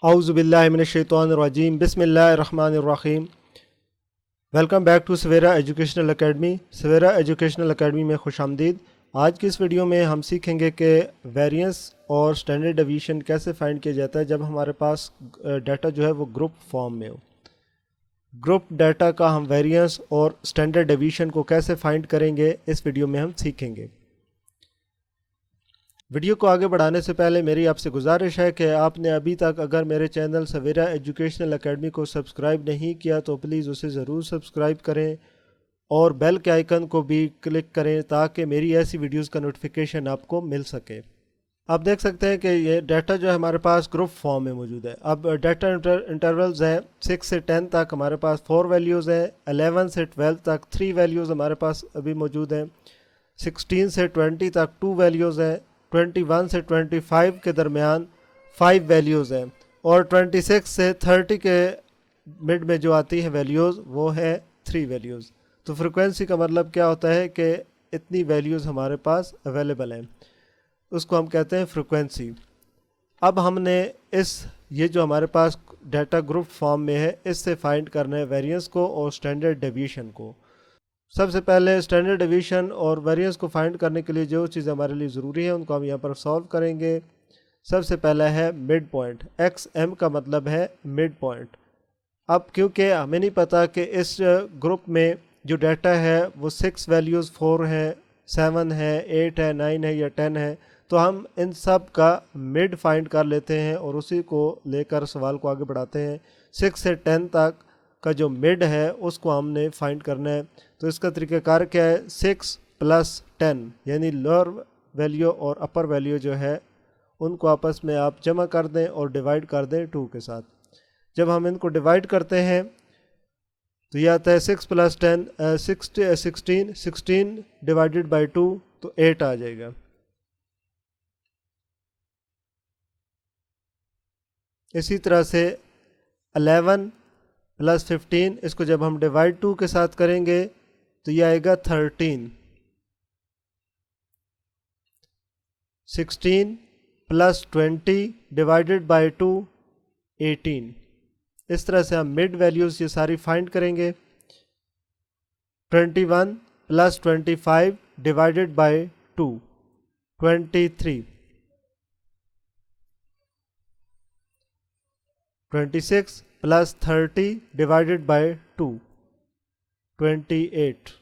औज़ुबिल्लाहिमिनश्शैतानिर्रजीम बिस्मिल्लाहिर्रहमानिर्रहीम। Welcome back to Savera educational academy. Savera educational academy में खुश आमदीद। आज की इस वीडियो में हम सीखेंगे कि वेरिएंस और स्टैंडर्ड डेविएशन कैसे फाइंड किया जाता है जब हमारे पास डाटा जो है वो ग्रुप फॉर्म में हो। ग्रुप डाटा का हम वेरिएंस और स्टैंडर्ड डेविएशन को कैसे फाइंड करेंगे इस वीडियो में हम सीखेंगे। वीडियो को आगे बढ़ाने से पहले मेरी आपसे गुजारिश है कि आपने अभी तक अगर मेरे चैनल सवेरा एजुकेशनल एकेडमी को सब्सक्राइब नहीं किया तो प्लीज़ उसे ज़रूर सब्सक्राइब करें और बेल के आइकन को भी क्लिक करें ताकि मेरी ऐसी वीडियोस का नोटिफिकेशन आपको मिल सके। आप देख सकते हैं कि ये डाटा जो है हमारे पास ग्रुप फॉर्म में मौजूद है। अब डाटा इंटरवल्स हैं 6 से 10 तक हमारे पास 4 वैल्यूज़ हैं, 11 से 12 तक 3 वैल्यूज़ हमारे पास अभी मौजूद हैं, 16 से 20 तक 2 वैल्यूज़ हैं, 21 से 25 के दरमियान 5 वैल्यूज़ हैं और 26 से 30 के मिड में जो आती है वैल्यूज़ वो है 3 वैल्यूज़। तो फ्रिक्वेंसी का मतलब क्या होता है कि इतनी वैल्यूज़ हमारे पास अवेलेबल हैं, उसको हम कहते हैं फ्रिक्वेंसी। अब हमने ये जो हमारे पास डाटा ग्रुप फॉर्म में है इससे फाइंड करना है वेरिएंस को और स्टैंडर्ड डेविएशन को। सबसे पहले स्टैंडर्ड डेविएशन और वेरिएंस को फाइंड करने के लिए जो चीज़ हमारे लिए ज़रूरी है उनको हम यहाँ पर सॉल्व करेंगे। सबसे पहला है मिड पॉइंट। एक्स एम का मतलब है मिड पॉइंट। अब क्योंकि हमें नहीं पता कि इस ग्रुप में जो डाटा है वो 6 वैल्यूज़ 4 है, 7 है, 8 है, 9 है या 10 है, तो हम इन सब का मिड फाइंड कर लेते हैं और उसी को लेकर सवाल को आगे बढ़ाते हैं। 6 से 10 तक का जो मिड है उसको हमने फाइंड करना है। तो इसका तरीक़ाकार क्या है, 6 + 10 यानी लोअर वैल्यू और अपर वैल्यू जो है उनको आपस में आप जमा कर दें और डिवाइड कर दें 2 के साथ। जब हम इनको डिवाइड करते हैं तो यह आता है 6 + 10 16 डिवाइडेड बाई 2 तो 8 आ जाएगा। इसी तरह से 11 + 15 इसको जब हम डिवाइड 2 के साथ करेंगे तो यह आएगा 13। 16 + 20 डिवाइडेड बाई 2 18। इस तरह से हम मिड वैल्यूज़ ये सारी फाइंड करेंगे। 21 + 25 डिवाइडेड बाई 2 23। 26 + 30 divided by 2 28।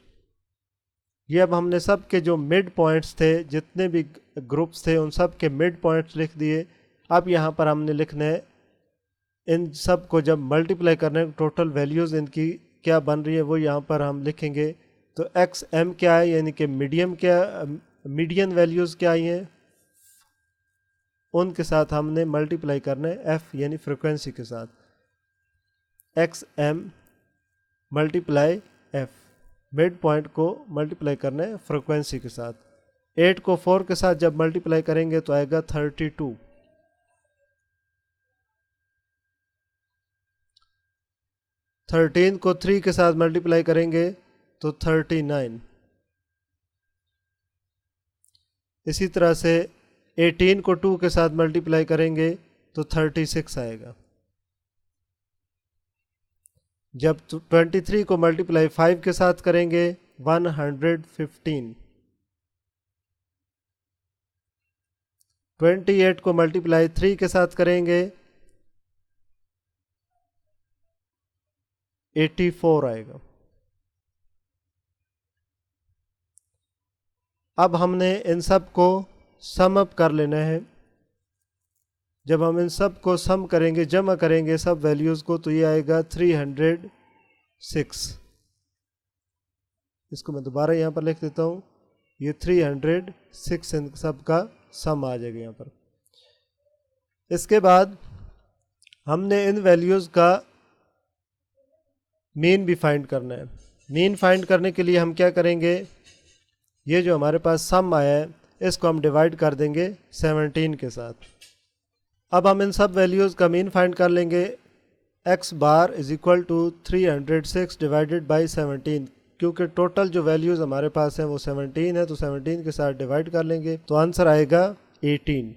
ये अब हमने सब के जो मिड पॉइंट्स थे, जितने भी ग्रुप्स थे उन सब के मिड पॉइंट्स लिख दिए। अब यहाँ पर हमने लिखना है इन सब को जब मल्टीप्लाई करने टोटल वैल्यूज़ इनकी क्या बन रही है वो यहाँ पर हम लिखेंगे। तो एक्स एम क्या है यानी कि मीडियन वैल्यूज़ क्या आई हैं उनके साथ हमने मल्टीप्लाई करना है एफ यानी फ्रिक्वेंसी के साथ। X M multiply F, mid point को मल्टीप्लाई करना है फ्रिक्वेंसी के साथ। 8 को 4 के साथ जब मल्टीप्लाई करेंगे तो आएगा 32। 13 को 3 के साथ मल्टीप्लाई करेंगे तो 39। इसी तरह से 18 को 2 के साथ मल्टीप्लाई करेंगे तो 36 आएगा। जब 23 को मल्टीप्लाई 5 के साथ करेंगे 115। 28 को मल्टीप्लाई 3 के साथ करेंगे 84 आएगा। अब हमने इन सब को सम अप कर लेना है। जब हम इन सब को सम करेंगे, जमा करेंगे सब वैल्यूज़ को, तो ये आएगा 306। इसको मैं दोबारा यहाँ पर लिख देता हूँ, ये 306 इन सब का सम आ जाएगा यहाँ पर। इसके बाद हमने इन वैल्यूज़ का मीन भी फाइंड करना है। मीन फाइंड करने के लिए हम क्या करेंगे, ये जो हमारे पास सम आया है इसको हम डिवाइड कर देंगे 17 के साथ। अब हम इन सब वैल्यूज़ का मीन फाइंड कर लेंगे। x बार = 306 डिवाइडेड बाई 17, क्योंकि टोटल जो वैल्यूज़ हमारे पास हैं वो 17 है तो 17 के साथ डिवाइड कर लेंगे तो आंसर आएगा 18।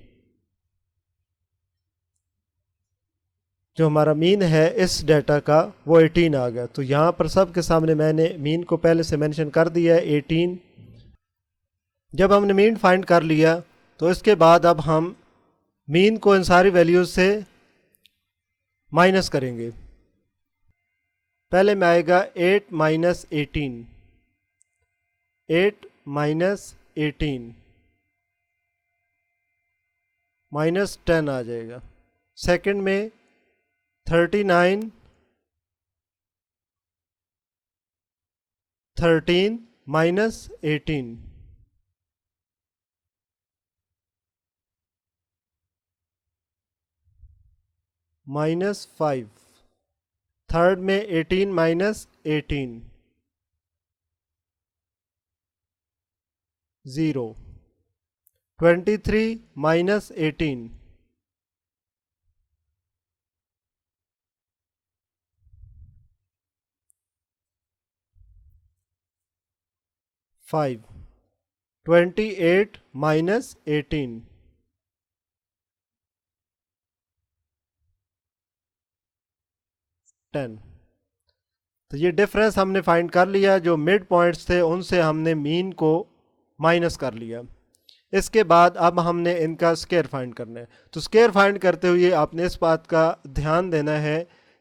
जो हमारा मीन है इस डाटा का वो 18 आ गया। तो यहाँ पर सब के सामने मैंने मीन को पहले से मेंशन कर दिया है 18। जब हमने मीन फाइंड कर लिया तो इसके बाद अब हम मीन को इन सारी वैल्यूज से माइनस करेंगे। पहले में आएगा 8 माइनस 18, 8 माइनस 18 माइनस 10 आ जाएगा। सेकंड में 39 13 माइनस 18 माइनस 5। थर्ड में 18 माइनस 18 0। 23 माइनस 18 5। 28 माइनस 18 10। तो ये डिफरेंस हमने फाइंड कर लिया। जो मिड पॉइंट्स थे उनसे हमने मीन को माइनस कर लिया। इसके बाद अब हमने इनका स्केयर फाइंड करना है। तो स्केयर फाइंड करते हुए आपने इस बात का ध्यान देना है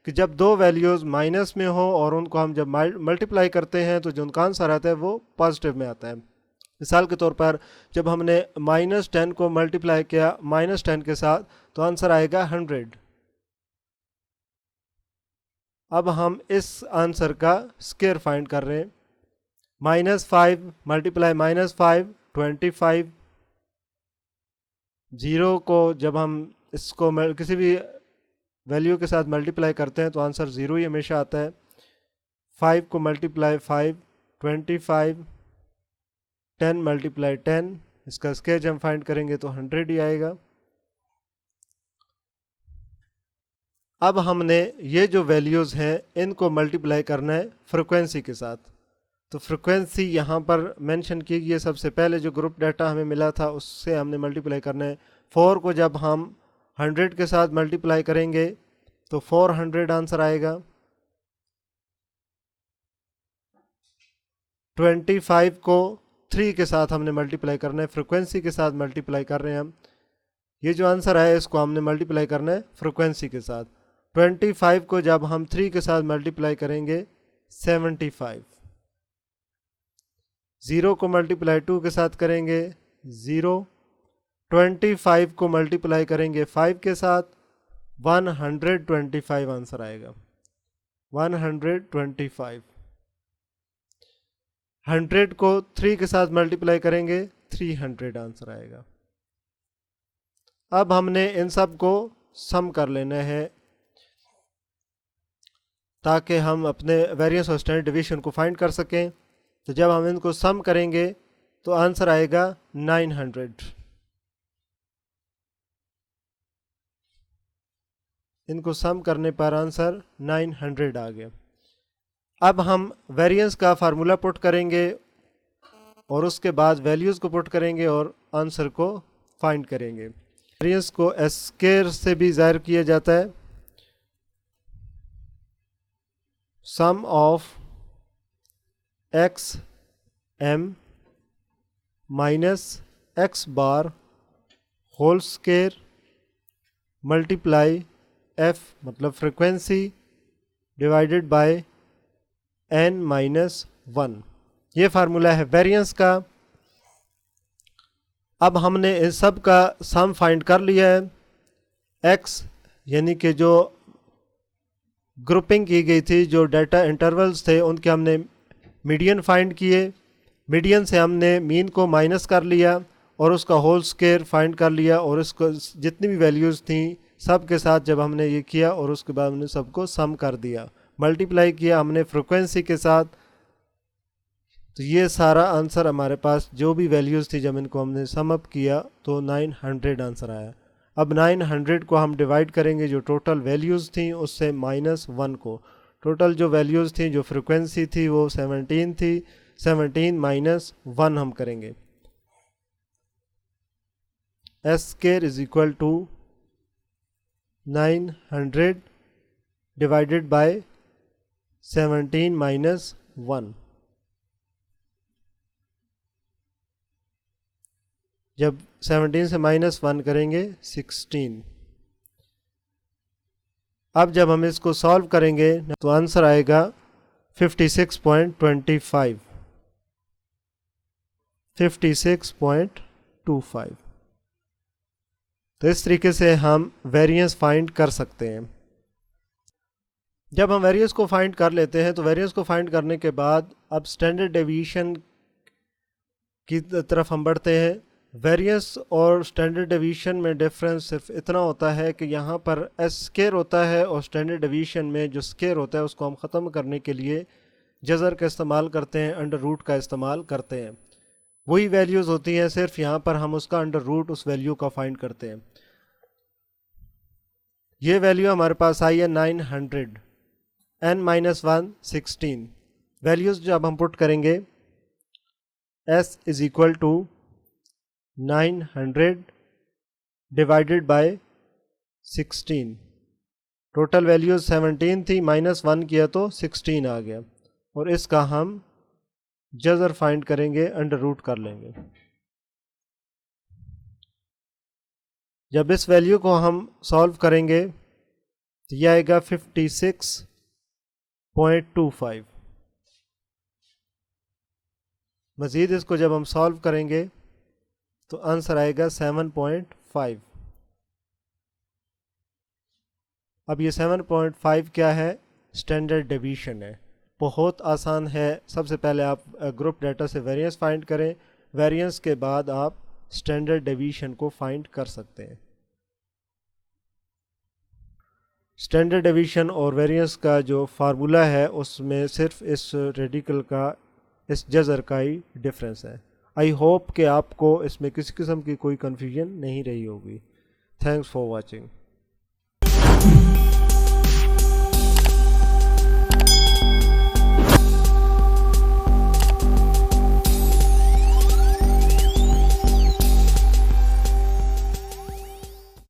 कि जब दो वैल्यूज़ माइनस में हो और उनको हम जब मल्टीप्लाई करते हैं तो जो उनका आंसर आता है वो पॉजिटिव में आता है। मिसाल के तौर पर जब हमने -10 को मल्टीप्लाई किया -10 के साथ तो आंसर आएगा 100। अब हम इस आंसर का स्केयर फाइंड कर रहे हैं। -5 मल्टीप्लाई -5 25। 0 को जब हम इसको किसी भी वैल्यू के साथ मल्टीप्लाई करते हैं तो आंसर 0 ही हमेशा आता है। 5 को मल्टीप्लाई 5 25। 10 मल्टीप्लाई 10, इसका स्केयर हम फाइंड करेंगे तो 100 ही आएगा। अब हमने ये जो वैल्यूज़ हैं इनको मल्टीप्लाई करना है फ्रिक्वेंसी के साथ। तो फ्रिक्वेंसी यहाँ पर मेंशन की गई है। सबसे पहले जो ग्रुप डाटा हमें मिला था उससे हमने मल्टीप्लाई करना है। 4 को जब हम 100 के साथ मल्टीप्लाई करेंगे तो 400 आंसर आएगा। 25 को 3 के साथ हमने मल्टीप्लाई करना है, फ्रिक्वेंसी के साथ मल्टीप्लाई कर रहे हैं हम। ये जो आंसर है इसको हमने मल्टीप्लाई करना है फ्रिक्वेंसी के साथ। 25 को जब हम 3 के साथ मल्टीप्लाई करेंगे 75। 0 को मल्टीप्लाई 2 के साथ करेंगे 0। 25 को मल्टीप्लाई करेंगे 5 के साथ 125 आंसर आएगा। 125। 100 को 3 के साथ मल्टीप्लाई करेंगे 300 आंसर आएगा। अब हमने इन सब को सम कर लेना है ताकि हम अपने वेरिएंस और स्टैंडर्ड डिवीजन को फाइंड कर सकें। तो जब हम इनको सम करेंगे तो आंसर आएगा 900। इनको सम करने पर आंसर 900 आ गया। अब हम वेरिएंस का फार्मूला पुट करेंगे और उसके बाद वैल्यूज़ को पुट करेंगे और आंसर को फाइंड करेंगे। वेरिएंस को स्केयर से भी ज़ाहिर किया जाता है। Sum of x m minus x bar whole square multiply f मतलब frequency divided by n minus 1। ये फार्मूला है वेरिएंस का। अब हमने इस सब का सम फाइंड कर लिया है। x यानी कि जो ग्रुपिंग की गई थी, जो डाटा इंटरवल्स थे उनके हमने मीडियन फाइंड किए। मीडियन से हमने मीन को माइनस कर लिया और उसका होल स्केयर फाइंड कर लिया और उसको जितनी भी वैल्यूज़ थी सब के साथ जब हमने ये किया और उसके बाद हमने सबको सम कर दिया, मल्टीप्लाई किया हमने फ्रिक्वेंसी के साथ। तो ये सारा आंसर हमारे पास जो भी वैल्यूज़ थी जब इनको हमने सम अप किया तो 900 आंसर आया। अब 900 को हम डिवाइड करेंगे जो टोटल वैल्यूज़ थी उससे -1 को। टोटल जो वैल्यूज़ थी, जो फ्रिक्वेंसी थी वो 17 थी, 17 माइनस 1 हम करेंगे। s square is equal to 900 divided by 17 minus 1। जब 17 से -1 करेंगे 16। अब जब हम इसको सॉल्व करेंगे तो आंसर आएगा 56.25। 56.25। तो इस तरीके से हम वेरिएंस फाइंड कर सकते हैं। जब हम वेरिएंस को फाइंड कर लेते हैं तो वेरिएंस को फाइंड करने के बाद अब स्टैंडर्ड डेविएशन की तरफ हम बढ़ते हैं। वेरिएंस और स्टैंडर्ड डेविएशन में डिफरेंस सिर्फ इतना होता है कि यहाँ पर एस स्केयर होता है और स्टैंडर्ड डेविएशन में जो स्केयर होता है उसको हम ख़त्म करने के लिए जज़र का इस्तेमाल करते हैं, अंडर रूट का इस्तेमाल करते हैं। वही वैल्यूज़ होती हैं, सिर्फ यहाँ पर हम उसका अंडर रूट उस वैल्यू का फाइंड करते हैं। ये वैल्यू हमारे पास आई है 900, n-1 16। वैल्यूज़ जब हम पुट करेंगे s is equal to 900 divided by 16। Total values 17 थी, -1 किया तो 16 आ गया। और इसका हम जज़र फाइंड करेंगे, अंडर रूट कर लेंगे। जब इस वैल्यू को हम सॉल्व करेंगे तो यह आएगा 56.25। मज़ीद इसको जब हम सॉल्व करेंगे तो आंसर आएगा 7.5। अब ये 7.5 क्या है? स्टैंडर्ड डेविएशन है। बहुत आसान है। सबसे पहले आप ग्रुप डाटा से वेरिएंस फाइंड करें, वेरिएंस के बाद आप स्टैंडर्ड डेविएशन को फाइंड कर सकते हैं। स्टैंडर्ड डेविएशन और वेरिएंस का जो फार्मूला है उसमें सिर्फ इस रेडिकल का, इस जज़र का ही डिफरेंस है। आई होप कि आपको इसमें किसी किस्म की कोई कन्फ्यूजन नहीं रही होगी। Thanks for watching.